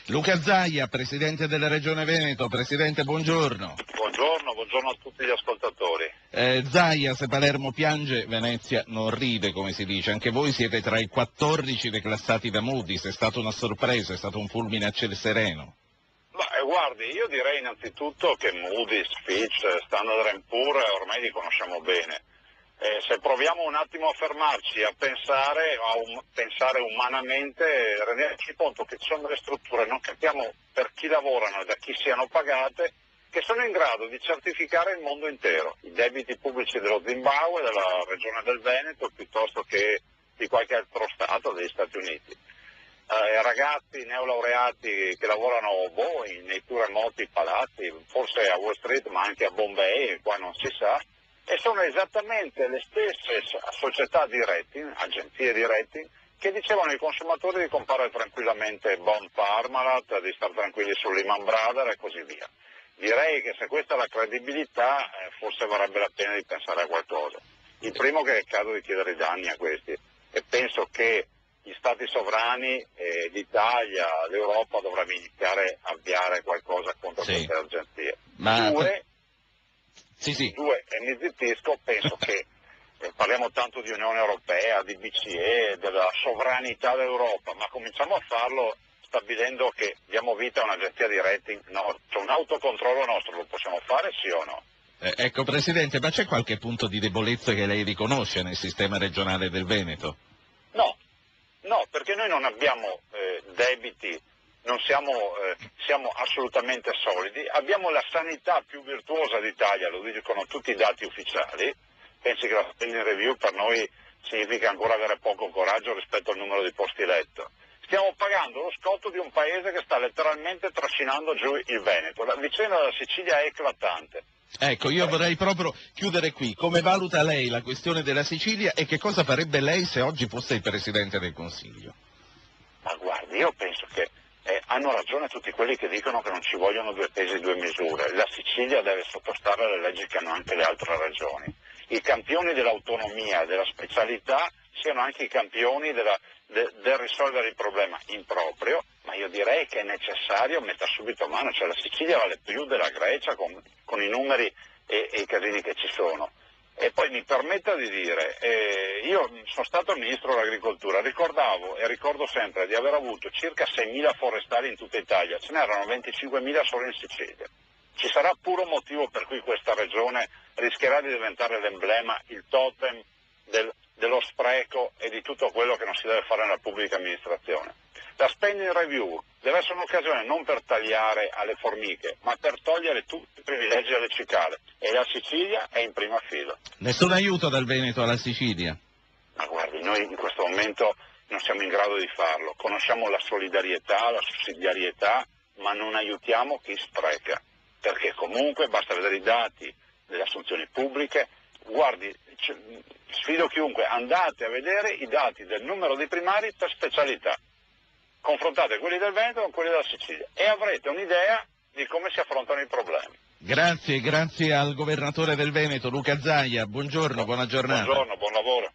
Luca Zaia, Presidente della Regione Veneto. Presidente, buongiorno. Buongiorno a tutti gli ascoltatori. Zaia, se Palermo piange, Venezia non ride, come si dice. Anche voi siete tra i 14 declassati da Moody's, è stata una sorpresa, è stato un fulmine a ciel sereno. Guardi, io direi innanzitutto che Moody's, Fitch, Standard & Poor's ormai li conosciamo bene. Se proviamo un attimo a fermarci, a pensare umanamente, renderci conto che ci sono delle strutture, non capiamo per chi lavorano e da chi siano pagate, che sono in grado di certificare il mondo intero, i debiti pubblici dello Zimbabwe, della regione del Veneto, piuttosto che di qualche altro Stato degli Stati Uniti. Ragazzi neolaureati che lavorano nei più remoti palazzi, forse a Wall Street ma anche a Bombay, qua non si sa, e sono esattamente le stesse società di rating, agenzie di rating, che dicevano ai consumatori di comprare tranquillamente bond Parmalat, di stare tranquilli su Lehman Brothers e così via. Direi che se questa è la credibilità, forse varrebbe la pena di pensare a qualcosa. Il primo che è il caso di chiedere i danni a questi, e penso che gli stati sovrani, l'Italia, l'Europa dovrebbe iniziare a avviare qualcosa contro queste agenzie. Due, e mi zittisco, penso che parliamo tanto di Unione Europea, di BCE, della sovranità dell'Europa, ma cominciamo a farlo stabilendo che diamo vita a un'agenzia di rating, no, c'è un autocontrollo nostro, lo possiamo fare sì o no? Ecco Presidente, ma c'è qualche punto di debolezza che lei riconosce nel sistema regionale del Veneto? No, perché noi non abbiamo debiti, non siamo assolutamente solidi, abbiamo la sanità più virtuosa d'Italia, lo dicono tutti i dati ufficiali. Pensi che la spending review per noi significa ancora avere poco coraggio rispetto al numero di posti letto. Stiamo pagando lo scotto di un paese che sta letteralmente trascinando giù il Veneto. La vicenda della Sicilia è eclatante. Ecco, io vorrei proprio chiudere qui. Come valuta lei la questione della Sicilia e che cosa farebbe lei se oggi fosse il Presidente del Consiglio? Ma guardi, io penso che hanno ragione tutti quelli che dicono che non ci vogliono due pesi e due misure. La Sicilia deve sottostare alle leggi che hanno anche le altre regioni. I campioni dell'autonomia e della specialità siano anche i campioni del risolvere il problema in proprio, ma io direi che è necessario mettere subito mano, cioè la Sicilia vale più della Grecia con i numeri e i casini che ci sono. E poi mi permetta di dire, io sono stato Ministro dell'Agricoltura, ricordavo e ricordo sempre di aver avuto circa 6.000 forestali in tutta Italia, ce n'erano 25.000 solo in Sicilia. Ci sarà pure un motivo per cui questa regione rischierà di diventare l'emblema, il totem dello spreco e di tutto quello che non si deve fare nella pubblica amministrazione. La spending review deve essere un'occasione non per tagliare alle formiche, ma per togliere tutti i privilegi alle cicale, e la Sicilia è in prima fila. Nessun aiuto dal Veneto alla Sicilia? Ma guardi, noi in questo momento non siamo in grado di farlo, conosciamo la solidarietà, la sussidiarietà, ma non aiutiamo chi spreca, perché comunque basta vedere i dati delle assunzioni pubbliche. Guardi, sfido chiunque, andate a vedere i dati del numero di primari per specialità, confrontate quelli del Veneto con quelli della Sicilia e avrete un'idea di come si affrontano i problemi. Grazie al governatore del Veneto Luca Zaia, buongiorno, buona giornata. Buongiorno, buon lavoro.